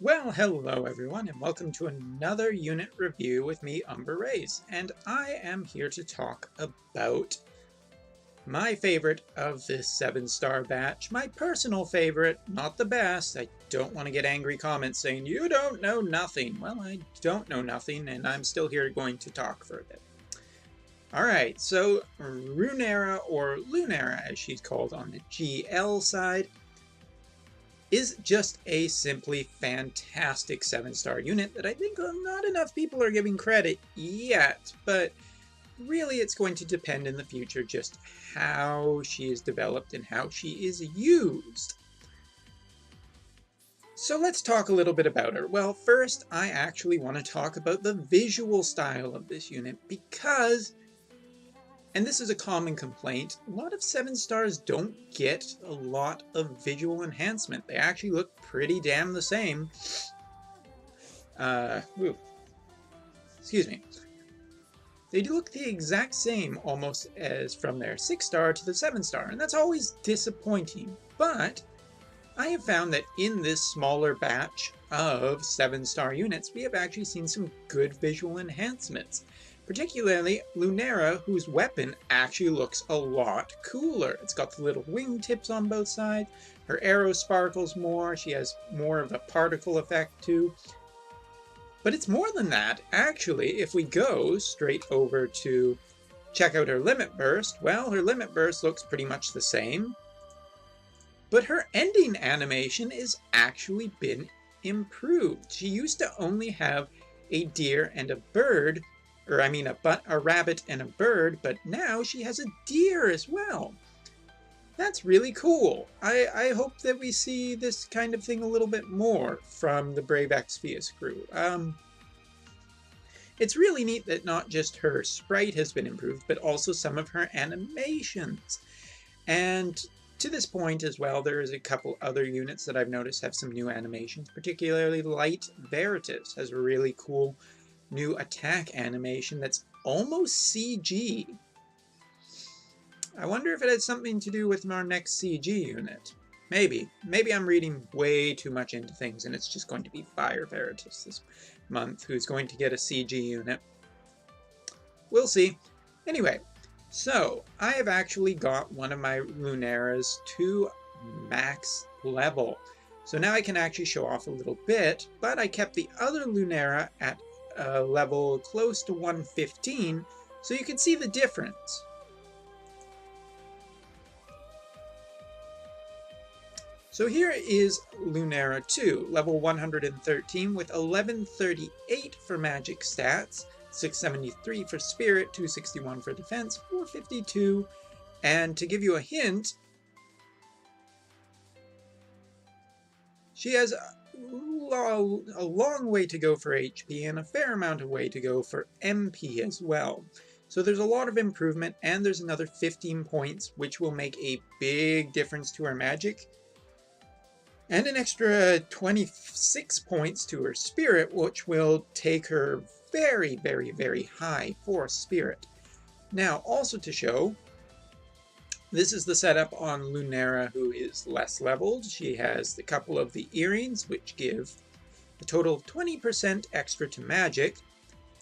Well, hello everyone, and welcome to another unit review with me, Umber Rays, and I am here to talk about my favorite of this 7-star batch, my personal favorite, not the best. I don't want to get angry comments saying, you don't know nothing. Well, I don't know nothing, and I'm still here going to talk for a bit. Alright, so Runera, or Lunera as she's called on the GL side, is just a simply fantastic 7-star unit that I think not enough people are giving credit yet, but really it's going to depend in the future just how she is developed and how she is used. So let's talk a little bit about her. Well, first I actually want to talk about the visual style of this unit because, and this is a common complaint, a lot of 7-stars don't get a lot of visual enhancement. They actually look pretty damn the same. Excuse me. They do look the exact same almost as from their 6-star to the 7-star, and that's always disappointing. But I have found that in this smaller batch of 7-star units, we have actually seen some good visual enhancements. Particularly Lunera, whose weapon actually looks a lot cooler. It's got the little wingtips on both sides, her arrow sparkles more, she has more of a particle effect too. But it's more than that, actually. If we go straight over to check out her limit burst, well, her limit burst looks pretty much the same. But her ending animation has actually been improved. She used to only have a deer and a bird, or I mean a rabbit and a bird, but now she has a deer as well. That's really cool. I hope that we see this kind of thing a little bit more from the Brave Exvius crew. It's really neat that not just her sprite has been improved, but also some of her animations. And to this point as well, there is a couple other units that I've noticed have some new animations, particularly Light Veritas has a really cool new attack animation that's almost CG. I wonder if it has something to do with our next CG unit. Maybe. Maybe I'm reading way too much into things and it's just going to be Fire Veritas this month who's going to get a CG unit. We'll see. Anyway, so I have actually got one of my Luneras to max level. So now I can actually show off a little bit, but I kept the other Lunera at a level close to 115, so you can see the difference. So here is Lunera 2, level 113 with 1138 for magic stats, 673 for spirit, 261 for defense, 452, and to give you a hint, she has a long way to go for HP and a fair amount of way to go for MP as well. So there's a lot of improvement, and there's another 15 points, which will make a big difference to her magic. And an extra 26 points to her spirit, which will take her very, very, very high for spirit. Now, also to show, this is the setup on Lunera, who is less leveled. She has a couple of the earrings, which give a total of 20% extra to magic.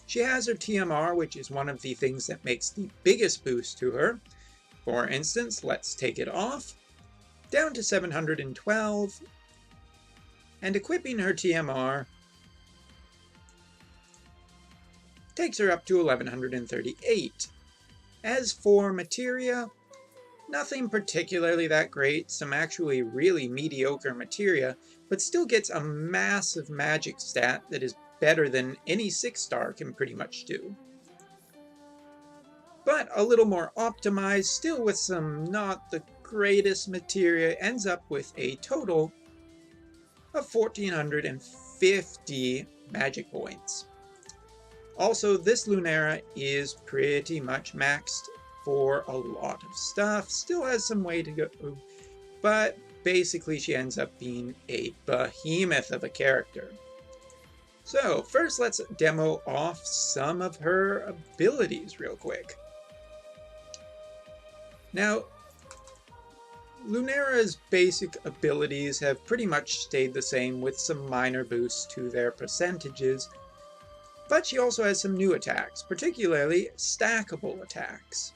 She has her TMR, which is one of the things that makes the biggest boost to her. For instance, let's take it off, down to 712, and equipping her TMR takes her up to 1138. As for materia, nothing particularly that great, some actually really mediocre materia, but still gets a massive magic stat that is better than any 6-star can pretty much do. But a little more optimized, still with some not the greatest materia, ends up with a total of 1450 magic points. Also, this Lunera is pretty much maxed for a lot of stuff, still has some way to go, but basically she ends up being a behemoth of a character. So first let's demo off some of her abilities real quick. Now, Lunera's basic abilities have pretty much stayed the same with some minor boosts to their percentages, but she also has some new attacks, particularly stackable attacks.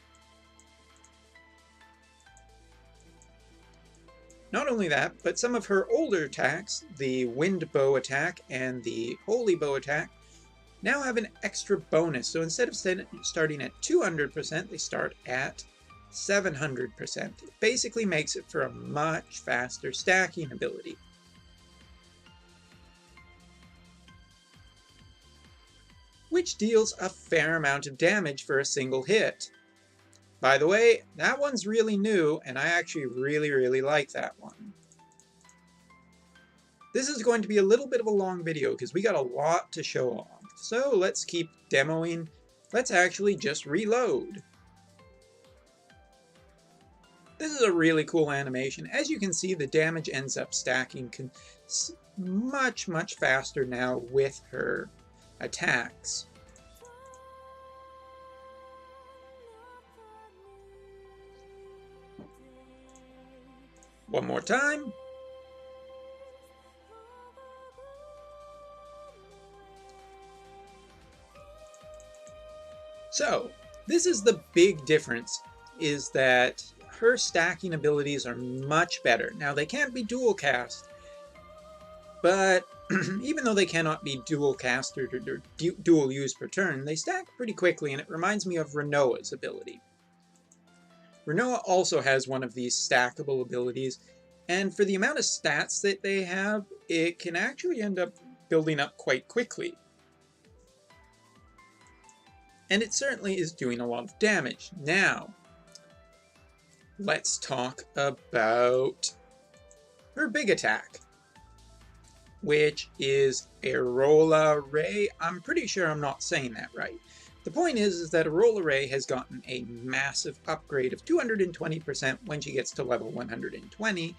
Not only that, but some of her older attacks, the Wind Bow attack and the Holy Bow attack, now have an extra bonus. So instead of starting at 200%, they start at 700%. It basically makes it for a much faster stacking ability. Which deals a fair amount of damage for a single hit. By the way, that one's really new, and I actually really like that one. This is going to be a little bit of a long video because we got a lot to show off. So let's keep demoing. Let's actually just reload. This is a really cool animation. As you can see, the damage ends up stacking much faster now with her attacks. One more time. So, this is the big difference, is that her stacking abilities are much better. Now, they can't be dual cast, but even though they cannot be dual cast or dual use per turn, they stack pretty quickly, and it reminds me of Renoa's ability. Renoa also has one of these stackable abilities, and for the amount of stats that they have, it can actually end up building up quite quickly. And it certainly is doing a lot of damage. Now, let's talk about her big attack, which is Arola Ray. I'm pretty sure I'm not saying that right. The point is that Arola Ray has gotten a massive upgrade of 220% when she gets to level 120,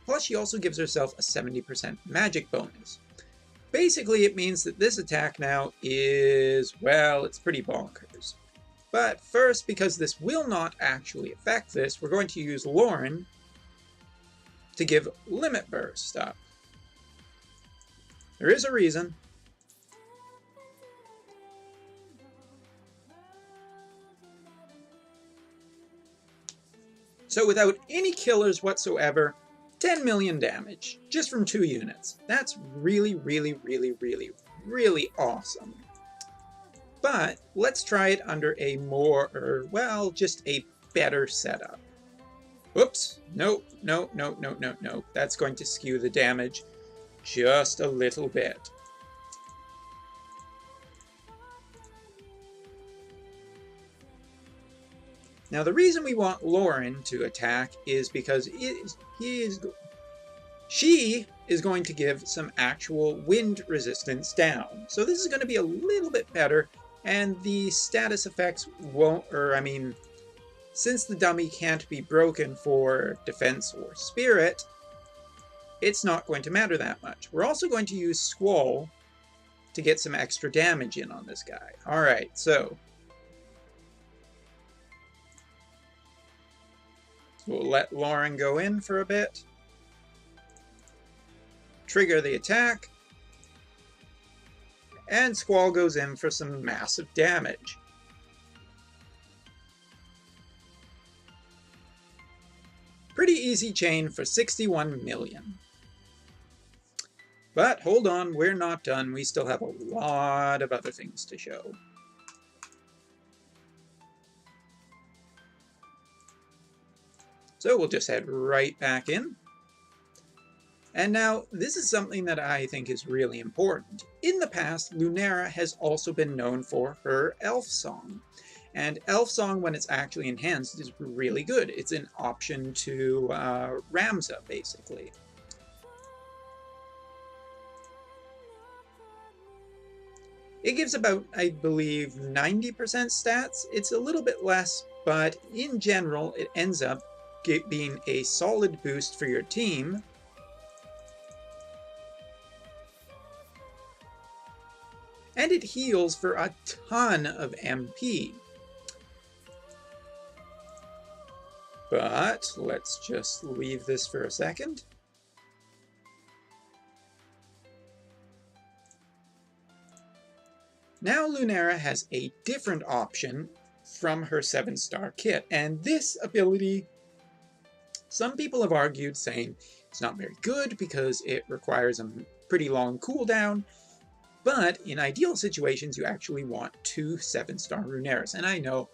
plus she also gives herself a 70% magic bonus. Basically, it means that this attack now is, well, it's pretty bonkers. But first, because this will not actually affect this, we're going to use Lauren to give Limit Burst up. There is a reason. So without any killers whatsoever, 10 million damage, just from 2 units. That's really awesome. But let's try it under a more, well, just a better setup. Oops, no. That's going to skew the damage just a little bit. Now, the reason we want Lauren to attack is because she is going to give some actual wind resistance down. So this is going to be a little bit better, and the status effects won't, since the dummy can't be broken for defense or spirit, it's not going to matter that much. We're also going to use Squall to get some extra damage in on this guy. Alright, so we'll let Lauren go in for a bit. Trigger the attack. And Squall goes in for some massive damage. Pretty easy chain for 61 million. But hold on, we're not done. We still have a lot of other things to show. So we'll just head right back in. And now, this is something that I think is really important. In the past, Lunera has also been known for her Elf Song. And Elf Song, when it's actually enhanced, is really good. It's an option to Ramza, basically. It gives about, I believe, 90% stats. It's a little bit less, but in general, it ends up being a solid boost for your team. And it heals for a ton of MP. But let's just leave this for a second. Now Lunera has a different option from her 7-star kit, and this ability, some people have argued saying it's not very good because it requires a pretty long cooldown, but in ideal situations you actually want 2 7-star Luneras. And I know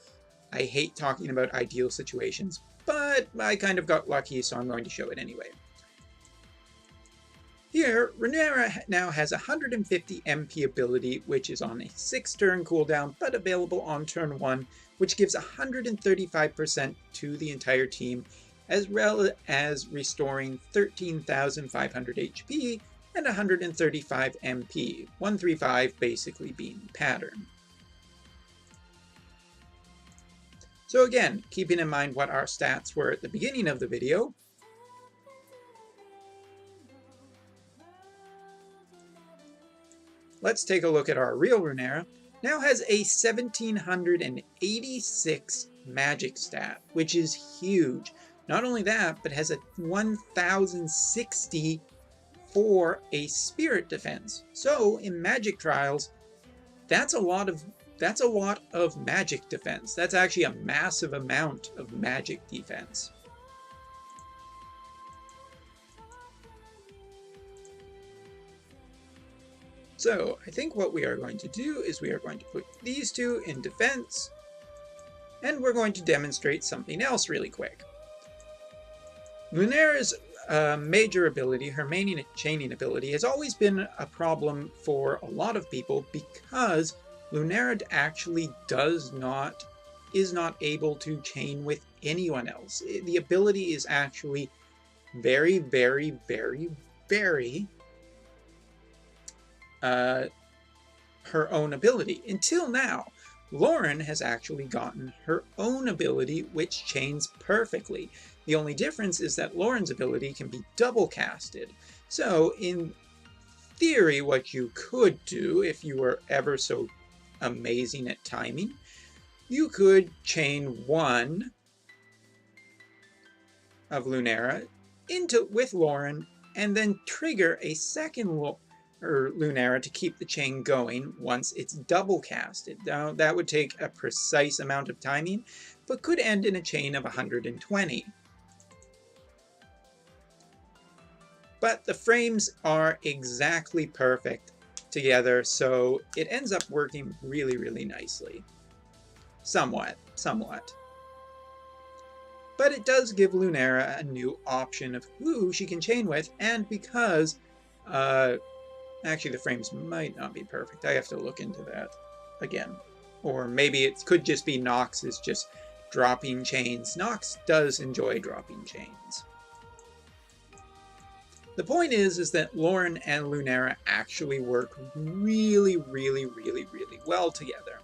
I hate talking about ideal situations, but I kind of got lucky, so I'm going to show it anyway. Here, Lunera now has 150 MP ability, which is on a 6-turn cooldown, but available on turn 1, which gives 135% to the entire team, as well as restoring 13,500 HP and 135 MP, 135 basically being pattern. So again, keeping in mind what our stats were at the beginning of the video, let's take a look at our real Lunera. Now has a 1786 magic stat, which is huge. Not only that, but has a 1060 for a spirit defense. So in magic trials, that's a lot of magic defense. That's actually a massive amount of magic defense. So I think what we are going to do is we are going to put these two in defense, and we're going to demonstrate something else really quick. Lunera's major ability, her main chaining ability, has always been a problem for a lot of people because Lunera actually is not able to chain with anyone else. The ability is actually very, very, very, very her own ability. Until now, Lauren has actually gotten her own ability, which chains perfectly. The only difference is that Lauren's ability can be double casted. So in theory, what you could do, if you were ever so amazing at timing, you could chain one of Lunera with Lauren and then trigger a second Lunera to keep the chain going once it's double casted. Now that would take a precise amount of timing, but could end in a chain of 120. But the frames are exactly perfect together, so it ends up working really, really nicely. Somewhat. But it does give Lunera a new option of who she can chain with, and because actually, the frames might not be perfect. I have to look into that again. Or maybe it could just be Nox is just dropping chains. Nox does enjoy dropping chains. The point is that Lauren and Lunera actually work really, really, really, really well together.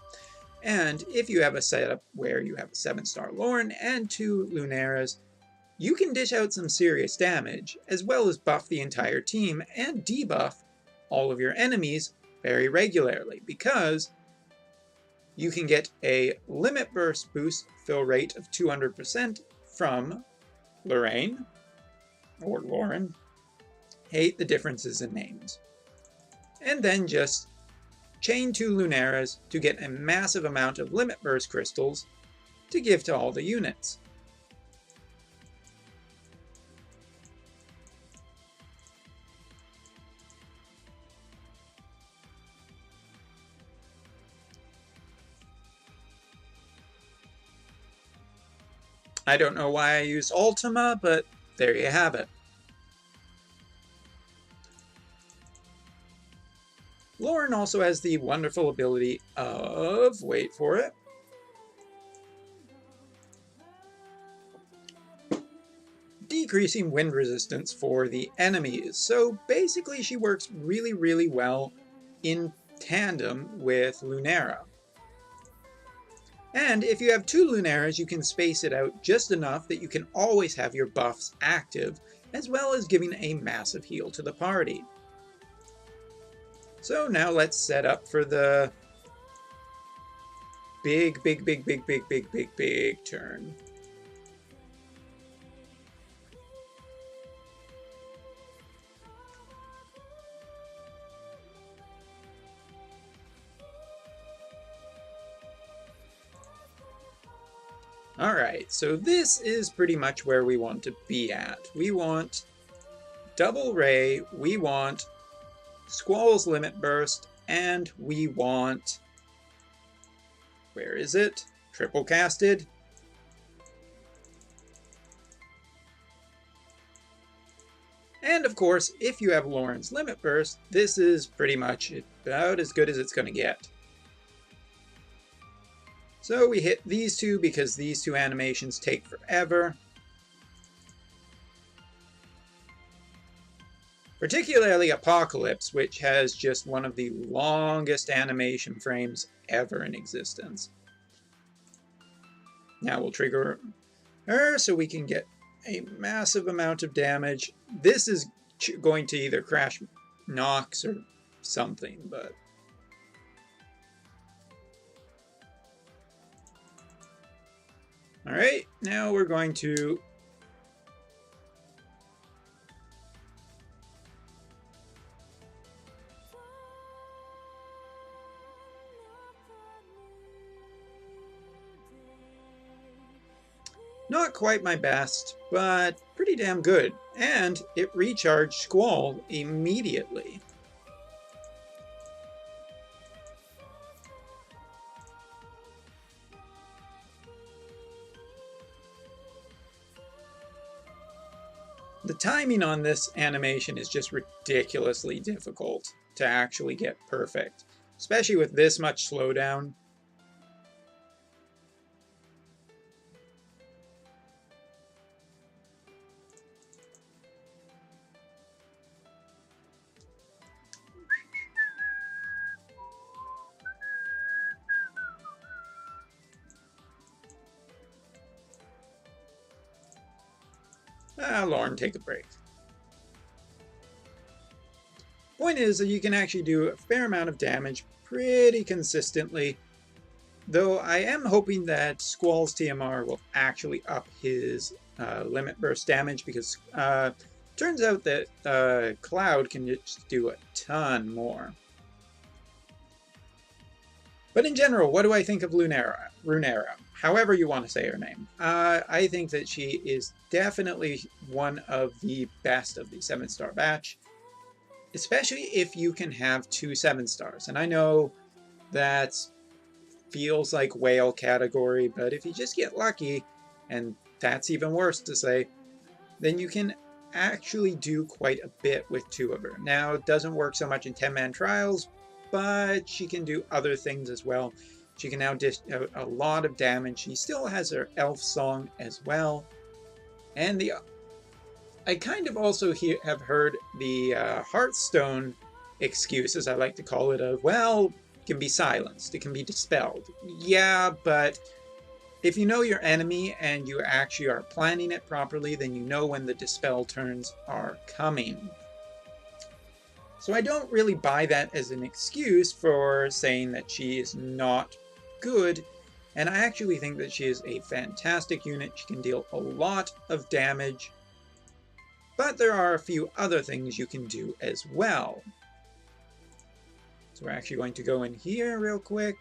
And if you have a setup where you have a 7-star Lauren and 2 Luneras, you can dish out some serious damage, as well as buff the entire team and debuff all of your enemies very regularly, because you can get a limit burst boost fill rate of 200% from Lorraine, or Lauren. Hate the differences in names. And then just chain 2 Luneras to get a massive amount of limit burst crystals to give to all the units. I don't know why I used Ultima, but there you have it. Lauren also has the wonderful ability of, wait for it, decreasing wind resistance for the enemies. So basically she works really, really well in tandem with Lunera. And if you have 2 Luneras, you can space it out just enough that you can always have your buffs active, as well as giving a massive heal to the party. So now let's set up for the big turn. Alright, so this is pretty much where we want to be at. We want double ray, we want Squall's limit burst, and we want... where is it? Triple casted. And of course, if you have Lauren's limit burst, this is pretty much about as good as it's going to get. So we hit these two because these two animations take forever. Particularly Apocalypse, which has just one of the longest animation frames ever in existence. Now we'll trigger her so we can get a massive amount of damage. This is going to either crash Nox or something, but... Alright, now we're going to... Not quite my best, but pretty damn good. And it recharged Squall immediately. The timing on this animation is just ridiculously difficult to actually get perfect, especially with this much slowdown. Lauren, take a break. Point is that you can actually do a fair amount of damage pretty consistently, though I am hoping that Squall's TMR will actually up his limit burst damage, because turns out that Cloud can just do a ton more. But in general, what do I think of Lunera? However you want to say her name. I think that she is definitely one of the best of the 7-star batch, especially if you can have 2 7-stars. And I know that feels like whale category, but if you just get lucky, and that's even worse to say, then you can actually do quite a bit with 2 of her. Now, it doesn't work so much in 10-man trials, but she can do other things as well. She can now dish out a lot of damage. She still has her elf song as well. And I kind of also have heard the Hearthstone excuse, as I like to call it, of, well, it can be silenced, it can be dispelled. Yeah, but if you know your enemy and you actually are planning it properly, then you know when the dispel turns are coming. So I don't really buy that as an excuse for saying that she is not good, and I actually think that she is a fantastic unit. She can deal a lot of damage, but there are a few other things you can do as well. So we're actually going to go in here real quick.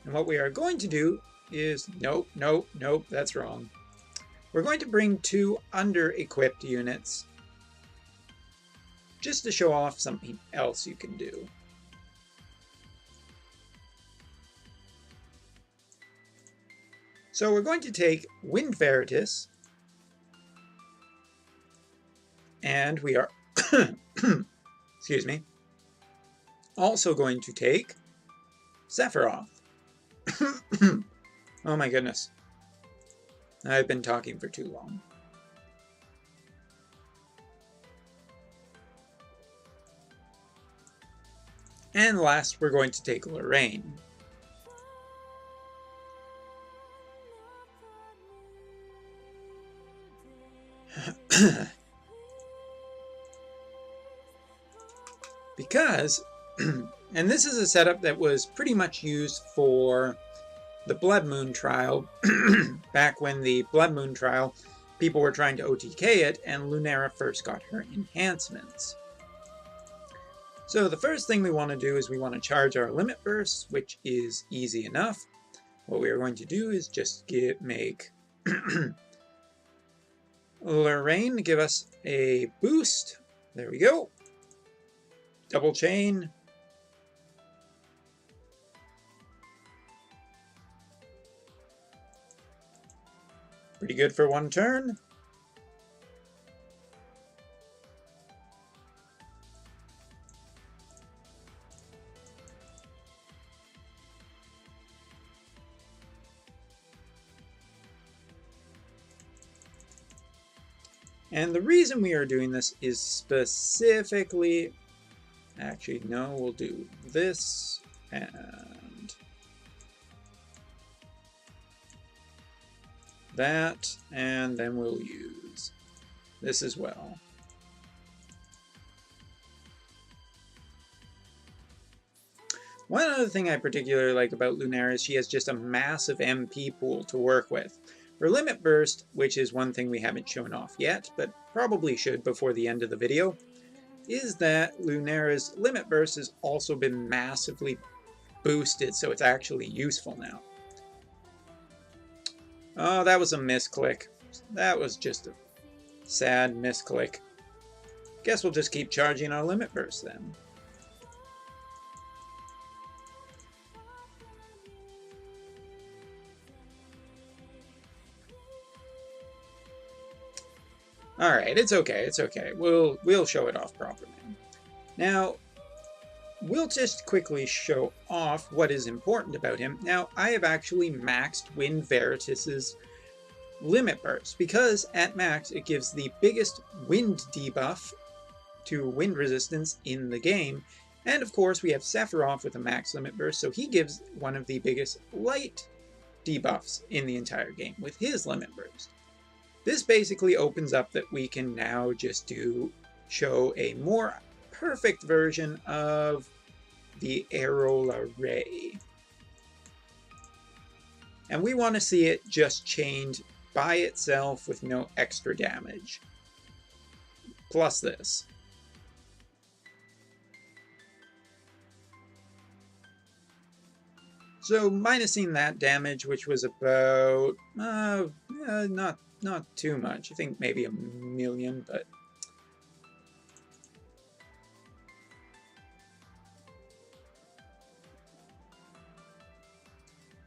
And what we are going to do is, nope, that's wrong. We're going to bring 2 under-equipped units just to show off something else you can do. So we're going to take Wind Veritas, and we are excuse me, also going to take Sephiroth. Oh my goodness. I've been talking for too long. And last, we're going to take Lorraine. Because, and this is a setup that was pretty much used for the Blood Moon trial, back when the Blood Moon trial, people were trying to OTK it, and Lunera first got her enhancements. So the first thing we want to do is we want to charge our limit bursts, which is easy enough. What we are going to do is just make Lorraine give us a boost. There we go. Double chain. Pretty good for one turn. And the reason we are doing this is specifically, actually no, we'll do this and that, and then we'll use this as well. One other thing I particularly like about Lunera is she has just a massive MP pool to work with. Her limit burst, which is one thing we haven't shown off yet, but probably should before the end of the video, is that Lunera's limit burst has also been massively boosted, so it's actually useful now. Oh, that was a misclick. That was just a sad misclick. Guess we'll just keep charging our limit burst then. Alright, it's okay, it's okay. We'll show it off properly. Now, we'll just quickly show off what is important about him. Now, I have actually maxed Wind Veritas's limit burst, because at max it gives the biggest wind debuff to wind resistance in the game. And of course we have Sephiroth with a max limit burst, so he gives one of the biggest light debuffs in the entire game with his limit burst. This basically opens up that we can now just show a more perfect version of the Arrow Array. And we want to see it just chained by itself with no extra damage. Plus this. So minusing that damage, which was about not too much. I think maybe 1 million, but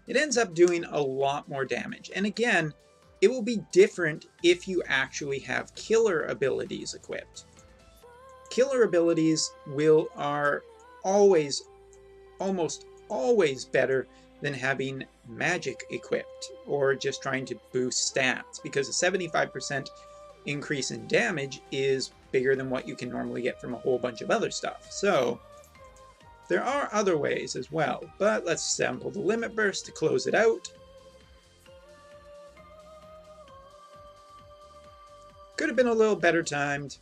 it ends up doing a lot more damage. And again, it will be different if you actually have killer abilities equipped. Killer abilities are always, almost always better than having magic equipped or just trying to boost stats, because a 75% increase in damage is bigger than what you can normally get from a whole bunch of other stuff. So there are other ways as well, but let's sample the limit burst to close it out. Could have been a little better timed,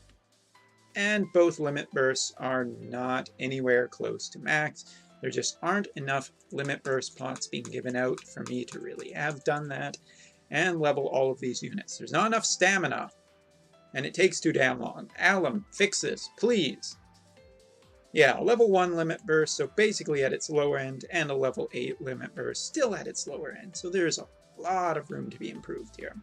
and both limit bursts are not anywhere close to max. There just aren't enough limit burst pots being given out for me to really have done that and level all of these units. There's not enough stamina, and it takes too damn long. Alum, fix this, please. Yeah, level 1 limit burst, so basically at its lower end, and a level 8 limit burst, still at its lower end. So there's a lot of room to be improved here.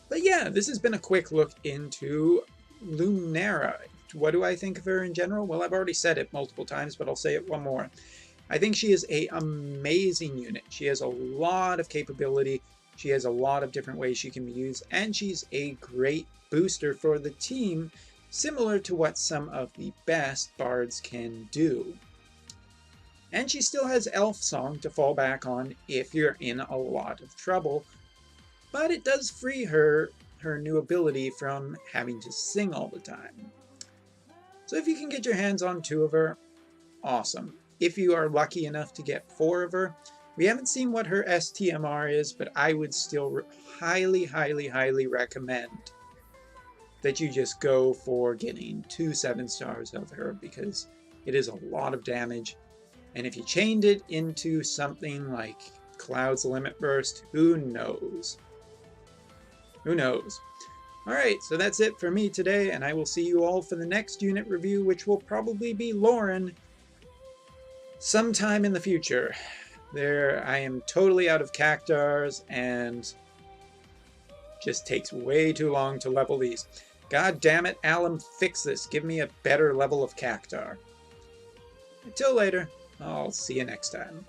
But yeah, this has been a quick look into Lunera. What do I think of her in general? Well, I've already said it multiple times, but I'll say it one more. I think she is an amazing unit. She has a lot of capability. She has a lot of different ways she can be used, and she's a great booster for the team, similar to what some of the best bards can do. And she still has Elf Song to fall back on if you're in a lot of trouble, but it does free her new ability from having to sing all the time. So if you can get your hands on 2 of her, awesome. If you are lucky enough to get 4 of her, we haven't seen what her STMR is, but I would still highly, highly, highly recommend that you just go for getting 2 7-stars of her, because it is a lot of damage. And if you chained it into something like Cloud's Limit Burst, who knows? Who knows? Alright, so that's it for me today, and I will see you all for the next unit review, which will probably be Lauren sometime in the future. I am totally out of cactars, and just takes way too long to level these. God damn it, Alum, fix this. Give me a better level of cactar. Until later, I'll see you next time.